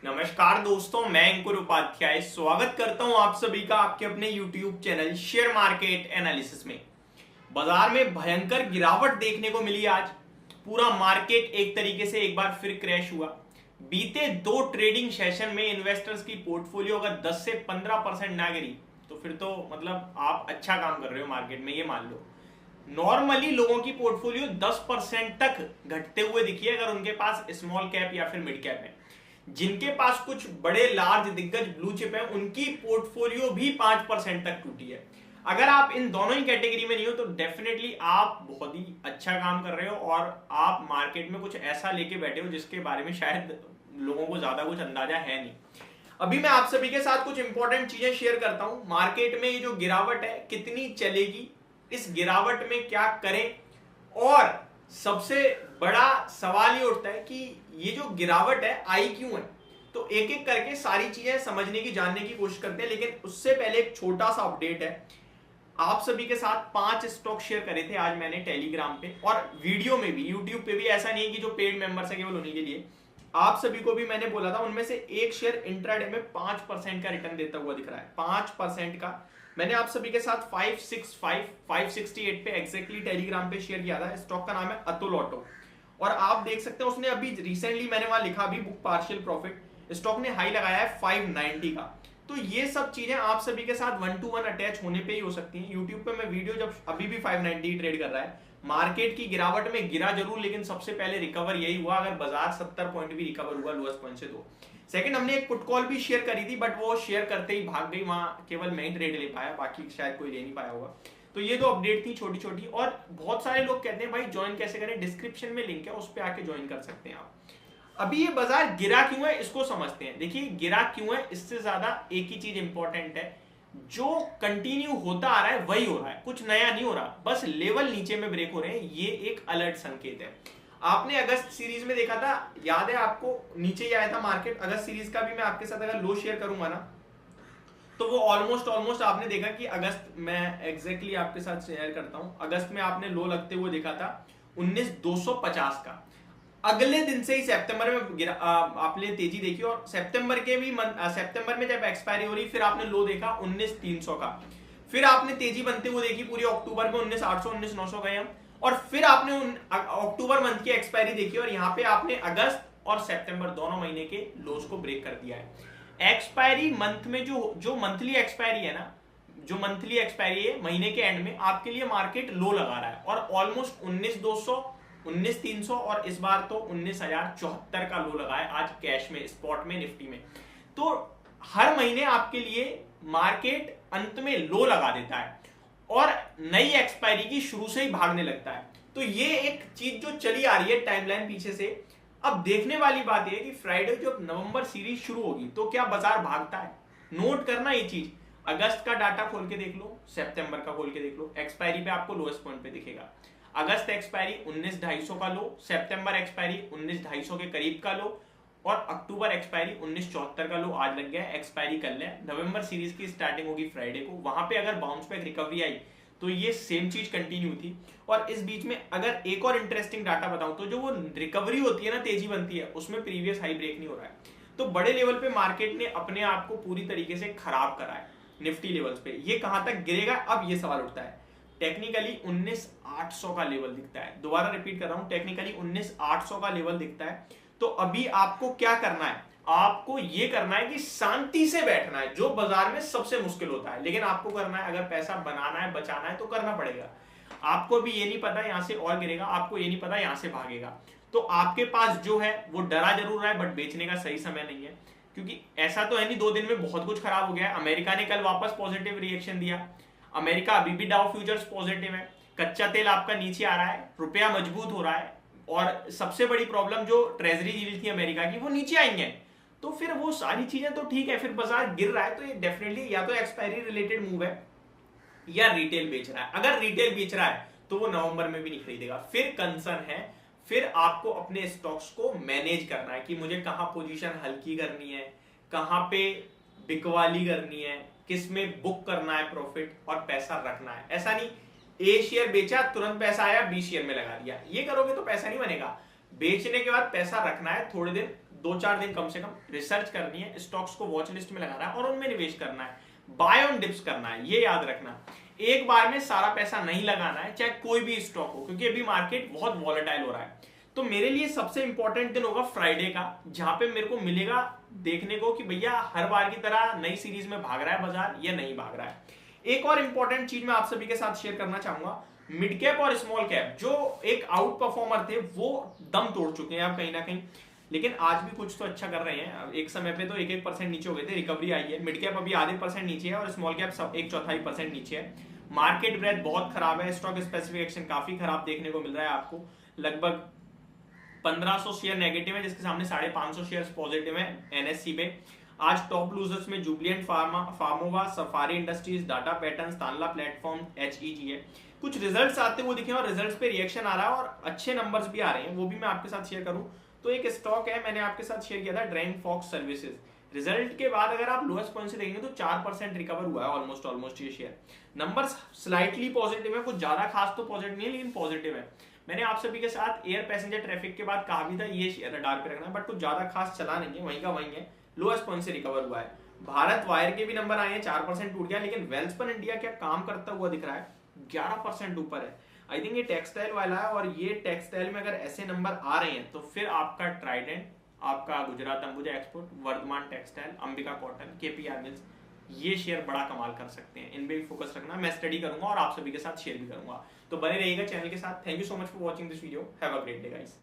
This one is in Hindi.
नमस्कार दोस्तों, मैं अंकुर उपाध्याय स्वागत करता हूं आप सभी का आपके अपने YouTube channel share market analysis में। बाजार में भयंकर गिरावट देखने को मिली आज। पूरा मार्केट एक तरीके से एक बार फिर क्रैश हुआ। बीते दो ट्रेडिंग सेशन में इन्वेस्टर्स की पोर्टफोलियो अगर 10 से 15% ना गिरी तो फिर तो मतलब आप अच्छा काम कर रहे हो मार्केट में, ये मान लो। नॉर्मली लोगों की पोर्टफोलियो 10% तक घटते हुए दिखी है अगर उनके पास स्मॉल कैप या फिर मिड कैप है। जिनके पास कुछ बड़े लार्ज दिग्गज ब्लू चिप है उनकी पोर्टफोलियो भी 5% तक टूटी है। अगर आप इन दोनों ही कैटेगरी में नहीं हो तो डेफिनेटली आप बहुत ही अच्छा काम कर रहे हो और आप मार्केट में कुछ ऐसा लेके बैठे हो जिसके बारे में शायद लोगों को ज्यादा कुछ अंदाजा है नहीं। अभी मैं आप सभी के साथ कुछ इंपॉर्टेंट चीजें शेयर करता हूं। मार्केट में ये जो गिरावट है कितनी चलेगी, इस गिरावट में क्या करें, और सबसे बड़ा सवाल ये उठता है कि ये जो गिरावट है आई क्यों है। तो एक एक करके सारी चीजें समझने की जानने की कोशिश करते हैं, लेकिन उससे पहले एक छोटा सा अपडेट है। आप सभी के साथ 5 स्टॉक शेयर करे थे आज मैंने टेलीग्राम पे और वीडियो में भी, यूट्यूब पे भी। ऐसा नहीं है कि जो पेड मेंबर्स है केवल उन्हीं के लिए, आप सभी को भी मैंने बोला था। उनमें से एक शेयर इंट्राडे में 5% का रिटर्न देता हुआ दिख रहा है, 5% का। मैंने आप सभी के साथ 568 पे एग्जैक्टली टेलीग्राम पे शेयर किया था। स्टॉक का नाम है अतुल ऑटो और आप देख सकते हैं उसने अभी रिसेंटली, मैंने वहां लिखा भी बुक पार्शियल प्रॉफिट, स्टॉक ने हाई लगाया है 590 का। तो ये सब चीजें आप सभी के साथ 1 to 1 अटैच होने पे ही हो सकती हैं। यूट्यूब पे मैं वीडियो जब अभी भी 590 ट्रेड कर रहा है, मार्केट की गिरावट में गिरा जरूर, लेकिन सबसे पहले रिकवर यही हुआ अगर बाजार 70 पॉइंट भी रिकवर हुआ लोएस्ट पॉइंट से। तो सेकंड, हमने एक पुट कॉल भी शेयर करी थी बट वो शेयर करते ही भाग गई, वहां केवल मैं ही ट्रेड ले पाया, बाकी शायद कोई ले नहीं पाया होगा। तो ये दो अपडेट थी छोटी छोटी। और बहुत सारे लोग कहते हैं भाई ज्वाइन कैसे करें, डिस्क्रिप्शन में लिंक है, उस पर आके ज्वाइन कर सकते हैं आप। अभी ये बाजार गिरा क्यों है इसको समझते हैं। देखिए गिरा क्यों है, इससे ज्यादा एक ही चीज इंपॉर्टेंट है, जो कंटिन्यू होता आ रहा है वही हो रहा है, कुछ नया नहीं हो रहा, बस लेवल नीचे में ब्रेक हो रहे हैं। ये एक अलर्ट संकेत है। आपने अगस्त सीरीज में देखा था, याद है आपको, नीचे ही आया था मार्केट। अगस्त सीरीज का भी मैं आपके साथ अगर लो शेयर करूंगा ना तो वो ऑलमोस्ट आपने देखा कि अगस्त, मैं एग्जैक्टली आपके साथ शेयर करता हूं, अगस्त में आपने लो लगते हुए देखा था 19,250 का। अगले दिन से ही सितंबर में आपने तेजी देखी और सितंबर के भी सितंबर में जब एक्सपायरी हो रही फिर आपने लो देखा 19,300 का। फिर आपने तेजी बनते हुए देखी पूरी अक्टूबर में 19,800 19,900 गए हम, और फिर आपने अक्टूबर मंथ की एक्सपायरी देखी और यहाँ पे आपने अगस्त और सितंबर दोनों महीने के लोज को ब्रेक कर दिया है। एक्सपायरी मंथ में जो मंथली एक्सपायरी है ना, जो मंथली एक्सपायरी है महीने के एंड में, आपके लिए मार्केट लो लगा रहा है और ऑलमोस्ट 19,200 19,300 और इस बार तो 19,074 का लो लगा है आज कैश में, स्पॉट में, निफ्टी में। तो हर महीने आपके लिए मार्केट अंत में लो लगा देता है और नई एक्सपायरी की शुरू से ही भागने लगता है। तो ये एक चीज जो चली आ रही है टाइमलाइन पीछे से। अब देखने वाली बात यह है कि फ्राइडे जब नवंबर सीरीज शुरू होगी तो क्या बाजार भागता है। नोट करना ये चीज, अगस्त का डाटा खोल के देख लो, सितंबर का खोल के देख लो, एक्सपायरी पे आपको लोएस्ट पॉइंट पे दिखेगा। अगस्त एक्सपायरी 19,250 का लो, सितंबर एक्सपायरी 19,250 के करीब का लो और अक्टूबर एक्सपायरी 19,74 का लो आज लग गया है। एक्सपायरी कर ले, नवंबर सीरीज की स्टार्टिंग होगी फ्राइडे को, वहां पे अगर बाउंस बैक रिकवरी आई तो ये सेम चीज कंटिन्यू थी। और इस बीच में अगर एक और इंटरेस्टिंग डाटा बताऊं तो जो वो रिकवरी होती है ना, तेजी बनती है, उसमें प्रीवियस हाई ब्रेक नहीं हो रहा है। तो बड़े लेवल पे मार्केट ने अपने आप को पूरी तरीके से खराब करा है। निफ्टी लेवल्स पे ये कहां तक गिरेगा, अब ये सवाल उठता है। टेक्निकली 19,800 का लेवल दिखता है, दोबारा रिपीट कर रहा हूं, टेक्निकली 19,800 का लेवल दिखता है। तो अभी आपको क्या करना है, आपको ये करना है कि शांति से बैठना है, जो बाजार में सबसे मुश्किल होता है, लेकिन आपको करना है। अगर पैसा बनाना है, बचाना है तो करना पड़ेगा। आपको भी ये नहीं पता यहां से और गिरेगा, आपको ये नहीं पता यहां से भागेगा। तो आपके पास जो है वो डरा जरूर रहा है बट बेचने का सही समय नहीं है, क्योंकि ऐसा तो है नहीं 2 दिन में बहुत कुछ खराब हो गया है। अमेरिका ने कल वापस पॉजिटिव रिएक्शन दिया, अमेरिका अभी भी डाउ फ्यूचर्स पॉजिटिव है, कच्चा तेल आपका नीचे आ रहा है, रुपया मजबूत हो रहा है, और सबसे बड़ी प्रॉब्लम जो ट्रेजरी यील्ड थी अमेरिका की वो नीचे आई है। तो फिर वो सारी चीजें तो ठीक है, फिर बाजार गिर रहा है तो ये डेफिनेटली या तो एक्सपायरी रिलेटेड मूव है या रिटेल बेच रहा है। अगर रिटेल बेच रहा है तो वो नवंबर में भी नहीं खरीदेगा। फिर कंसर्न है, फिर आपको अपने स्टॉक्स को मैनेज करना है कि मुझे कहां पोजीशन हल्की करनी है, कहां पे बिकवाली करनी है, किस में बुक करना है प्रॉफिट और पैसा रखना है। ऐसा नहीं ए शेयर बेचा तुरंत पैसा आया बी शेयर में लगा दिया, ये करोगे तो पैसा नहीं बनेगा। बेचने के बाद पैसा रखना है, थोड़े दिन 2-4 दिन कम से कम रिसर्च करनी है, स्टॉक्स को वॉच लिस्ट में लगाना है और उनमें निवेश करना है, बाय ऑन डिप्स करना है। ये याद रखना, एक बार में सारा पैसा नहीं लगाना है, चाहे कोई भी स्टॉक हो, क्योंकि अभी मार्केट बहुत वॉलेटाइल हो रहा है। तो मेरे लिए सबसे इंपॉर्टेंट दिन होगा फ्राइडे का, जहां पे मेरे को मिलेगा देखने को कि भैया हर बार की तरह नई सीरीज में भाग रहा है बाजार या नहीं भाग रहा है। एक और इंपॉर्टेंट चीज मैं आप सभी के साथ शेयर करना चाहूंगा, मिड कैप और स्मॉल कैप जो एक आउट परफॉर्मर थे वो दम तोड़ चुके हैं अब कहीं ना कहीं, लेकिन आज भी कुछ तो अच्छा कर रहे हैं। एक समय पे तो 1-1% नीचे हो गए थे, रिकवरी आई है। मिड कैप अभी आधे % नीचे है और स्मॉल कैप सब 1/4% नीचे है। मार्केट ब्रेथ बहुत खराब है, स्टॉक स्पेसिफिक एक्शन काफी खराब देखने को मिल रहा है आपको। लगभग 1500 शेयर नेगेटिव है, जिसके सामने 550 शेयर पॉजिटिव है एनएससी पे। आज टॉप लूजर्स में Jubilant Pharmova, Safari Industries, Data Patterns, Tanla Platform, HEG है। कुछ रिजल्ट्स आते हुए दिखे और रिजल्ट्स पे रिएक्शन आ रहा है और अच्छे नंबर्स भी आ रहे हैं, वो भी मैं आपके साथ शेयर करूं। तो एक स्टॉक है, मैंने आपके साथ शेयर किया था, ड्रेन फॉक्स सर्विसेज। रिजल्ट के बाद अगर आप लोएस्ट पॉइंट से देखेंगे तो 4% रिकवर हुआ है ऑलमोस्ट ये शेयर। नंबर्स स्लाइटली पॉजिटिव है, कुछ ज्यादा खास तो पॉजिटिव नहीं है लेकिन पॉजिटिव है। मैंने आप सभी के साथ एयर पैसेंजर ट्रैफिक के बाद कहा भी था ये शेयर रडार पे रखना है, बट कुछ ज्यादा खास चला नहीं है, वहीं का वहीं है, लोएस्ट पॉइंट से रिकवर हुआ है। भारत वायर के भी नंबर आए हैं, 4% टूट गया, लेकिन वेल्सपन इंडिया क्या काम करता हुआ दिख रहा है, 11% ऊपर है। आई थिंक ये टेक्सटाइल वाला है और ये टेक्सटाइल में अगर ऐसे नंबर आ रहे हैं तो फिर आपका ट्राइडेंट, आपका Gujarat Ambuja export, Vardhman textile, Ambika cotton, KPR mills, ये शेयर बड़ा कमाल कर सकते हैं। इनपे भी फोकस रखना, मैं स्टडी करूंगा और आप सभी के साथ शेयर भी करूंगा। तो बने रहिएगा चैनल के साथ। Thank you so much for watching this video. Have a great day guys.